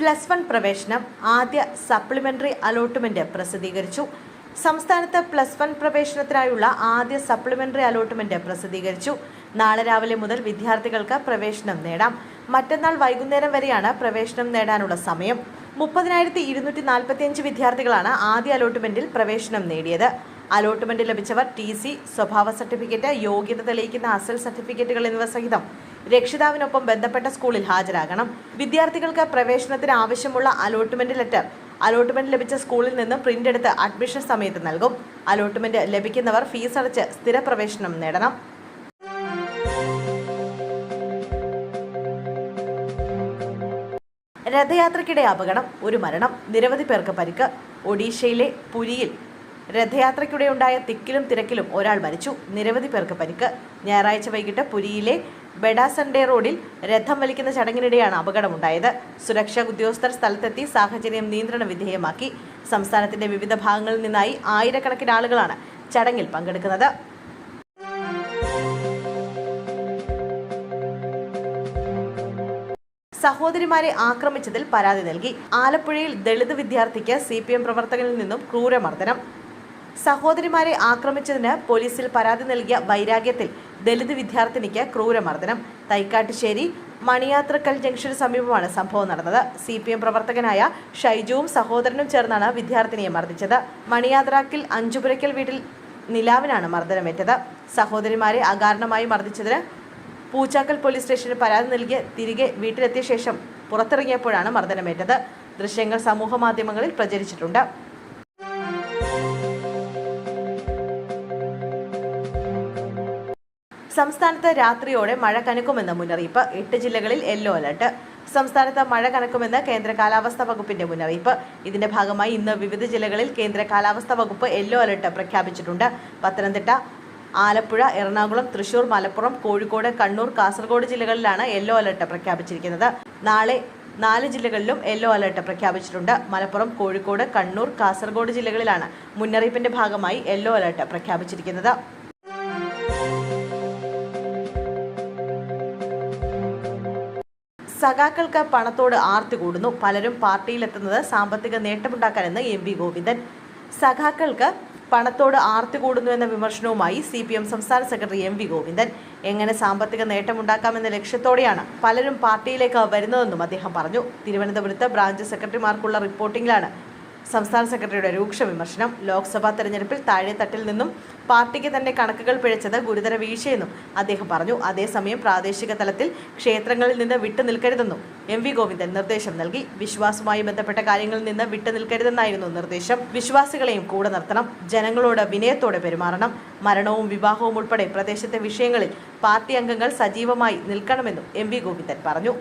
+1 പ്രവേശനം ആദ്യ supplementary allotment പ്രസിദ്ധീകരിച്ചു. സംസ്ഥാനത്ത് +1 പ്രവേശനത്തിനായുള്ള ആദ്യ സപ്ലിമെന്ററി അലോട്ട്മെന്റ് പ്രസിദ്ധീകരിച്ചു. നാളെ രാവിലെ മുതൽ വിദ്യാർത്ഥികൾക്ക് പ്രവേശനം നേടാം. മറ്റന്നാൾ വൈകുന്നേരം വരെയാണ് പ്രവേശനം നേടാനുള്ള സമയം. 30,245 വിദ്യാർത്ഥികളാണ് ആദ്യ അലോട്ട്മെന്റിൽ പ്രവേശനം നേടിയത്. അലോട്ട്മെന്റ് ലഭിച്ചവർ TC, സ്വഭാവ സർട്ടിഫിക്കറ്റ്, യോഗ്യത തെളിയിക്കുന്ന അസൽ സർട്ടിഫിക്കറ്റുകൾ എന്നിവ സഹിതം രക്ഷിതാവിനൊപ്പം ബന്ധപ്പെട്ട സ്കൂളിൽ ഹാജരാകണം. വിദ്യാർത്ഥികൾക്ക് പ്രവേശനത്തിന് ആവശ്യമുള്ള അലോട്ട്മെന്റ് ലെറ്റർ അലോട്ട്മെന്റ് ലഭിച്ച സ്കൂളിൽ നിന്ന് പ്രിന്റ് എടുത്ത് അഡ്മിഷൻ സമയത്ത് നൽകും. അലോട്ട്മെന്റ് ലഭിക്കുന്നവർ ഫീസ് അടച്ച് സ്ഥിരപ്രവേശനം നേടണം. രഥയാത്രയ്ക്കിടെ അപകടം, ഒരു മരണം, നിരവധി പേർക്ക് പരിക്ക്. ഒഡീഷയിലെ പുരിയിൽ രഥയാത്രയ്ക്കിടെ ഉണ്ടായ തിക്കിലും തിരക്കിലും ഒരാൾ മരിച്ചു, നിരവധി പേർക്ക് പരിക്ക്. ഞായറാഴ്ച വൈകിട്ട് പുരിയിലെ ബെഡാസൺഡേ റോഡിൽ രഥം വലിക്കുന്ന ചടങ്ങിനിടെയാണ് അപകടമുണ്ടായത്. സുരക്ഷാ ഉദ്യോഗസ്ഥർ സ്ഥലത്തെത്തി സാഹചര്യം നിയന്ത്രണ വിധേയമാക്കി. സംസ്ഥാനത്തിന്റെ വിവിധ ഭാഗങ്ങളിൽ നിന്നായി ആയിരക്കണക്കിന് ആളുകളാണ് ചടങ്ങിൽ പങ്കെടുക്കുന്നത്. സഹോദരിമാരെ ആക്രമിച്ചതിൽ പരാതി നൽകി. ആലപ്പുഴയിൽ ദളിത് വിദ്യാർത്ഥിക്ക് CPM പ്രവർത്തകനിൽ നിന്നും ക്രൂരമർദ്ദനം. സഹോദരിമാരെ ആക്രമിച്ചതിന് പോലീസിൽ പരാതി നൽകിയ വൈരാഗ്യത്തിൽ ദളിത് വിദ്യാർത്ഥിനിക്ക് ക്രൂരമർദ്ദനം. തൈക്കാട്ടുശ്ശേരി മണിയാത്രക്കൽ ജംഗ്ഷന് സമീപമാണ് സംഭവം നടന്നത്. CPM പ്രവർത്തകനായ ഷൈജുവും സഹോദരനും ചേർന്നാണ് വിദ്യാർത്ഥിനിയെ മർദ്ദിച്ചത്. മണിയാത്രക്കിൽ അഞ്ചുപുരയ്ക്കൽ വീട്ടിൽ നിലാവിനാണ് മർദ്ദനമേറ്റത്. സഹോദരിമാരെ അകാരണമായി മർദ്ദിച്ചതിന് പൂച്ചാക്കൽ പോലീസ് സ്റ്റേഷനിൽ പരാതി നൽകി തിരികെ വീട്ടിലെത്തിയ ശേഷം പുറത്തിറങ്ങിയപ്പോഴാണ് മർദ്ദനമേറ്റത്. ദൃശ്യങ്ങൾ സമൂഹ മാധ്യമങ്ങളിൽ പ്രചരിച്ചിട്ടുണ്ട്. സംസ്ഥാനത്ത് രാത്രിയോടെ മഴ കനക്കുമെന്ന് മുന്നറിയിപ്പ്. 8 ജില്ലകളിൽ യെല്ലോ അലർട്ട്. സംസ്ഥാനത്ത് മഴ കനക്കുമെന്ന് കേന്ദ്ര കാലാവസ്ഥാ വകുപ്പിന്റെ മുന്നറിയിപ്പ്. ഇതിന്റെ ഭാഗമായി ഇന്ന് വിവിധ ജില്ലകളിൽ കേന്ദ്ര കാലാവസ്ഥാ വകുപ്പ് യെല്ലോ അലർട്ട് പ്രഖ്യാപിച്ചിട്ടുണ്ട്. പത്തനംതിട്ട, ആലപ്പുഴ, എറണാകുളം, തൃശൂർ, മലപ്പുറം, കോഴിക്കോട്, കണ്ണൂർ, കാസർഗോഡ് ജില്ലകളിലാണ് യെല്ലോ അലർട്ട് പ്രഖ്യാപിച്ചിരിക്കുന്നത്. നാളെ 4 ജില്ലകളിലും യെല്ലോ അലർട്ട് പ്രഖ്യാപിച്ചിട്ടുണ്ട്. മലപ്പുറം, കോഴിക്കോട്, കണ്ണൂർ, കാസർഗോഡ് ജില്ലകളിലാണ് മുന്നറിയിപ്പിന്റെ ഭാഗമായി യെല്ലോ അലർട്ട് പ്രഖ്യാപിച്ചിരിക്കുന്നത്. സഖാക്കൾക്ക് പണത്തോട് ആർത്തി കൂടുന്നു. പലരും പാർട്ടിയിലെത്തുന്നത് സാമ്പത്തിക നേട്ടമുണ്ടാക്കാനെന്ന് MV ഗോവിന്ദൻ. സഖാക്കൾക്ക് പണത്തോട് ആർത്തി കൂടുന്നു എന്ന വിമർശനവുമായി CPM സംസ്ഥാന സെക്രട്ടറി MV ഗോവിന്ദൻ. എങ്ങനെ സാമ്പത്തിക നേട്ടമുണ്ടാക്കാമെന്ന ലക്ഷ്യത്തോടെയാണ് പലരും പാർട്ടിയിലേക്ക് വരുന്നതെന്നും അദ്ദേഹം പറഞ്ഞു. തിരുവനന്തപുരത്ത് ബ്രാഞ്ച് സെക്രട്ടറിമാർക്കുള്ള റിപ്പോർട്ടിംഗിലാണ് സംസ്ഥാന സെക്രട്ടറിയുടെ രൂക്ഷ വിമർശനം. ലോക്സഭാ തെരഞ്ഞെടുപ്പിൽ താഴെത്തട്ടിൽ നിന്നും പാർട്ടിക്ക് തന്നെ കണക്കുകൾ പിഴച്ചത് ഗുരുതര വീഴ്ചയെന്നും അദ്ദേഹം പറഞ്ഞു. അതേസമയം പ്രാദേശിക തലത്തിൽ ക്ഷേത്രങ്ങളിൽ നിന്ന് വിട്ടുനിൽക്കരുതെന്നും MV ഗോവിന്ദൻ നിർദ്ദേശം നൽകി. വിശ്വാസവുമായി ബന്ധപ്പെട്ട കാര്യങ്ങളിൽ നിന്ന് വിട്ടുനിൽക്കരുതെന്നായിരുന്നു നിർദ്ദേശം. വിശ്വാസികളെയും കൂടെ നിർത്തണം. ജനങ്ങളോട് വിനയത്തോടെ പെരുമാറണം. മരണവും വിവാഹവും ഉൾപ്പെടെ പ്രദേശത്തെ വിഷയങ്ങളിൽ പാർട്ടി അംഗങ്ങൾ സജീവമായി നിൽക്കണമെന്നും MV ഗോവിന്ദൻ പറഞ്ഞു.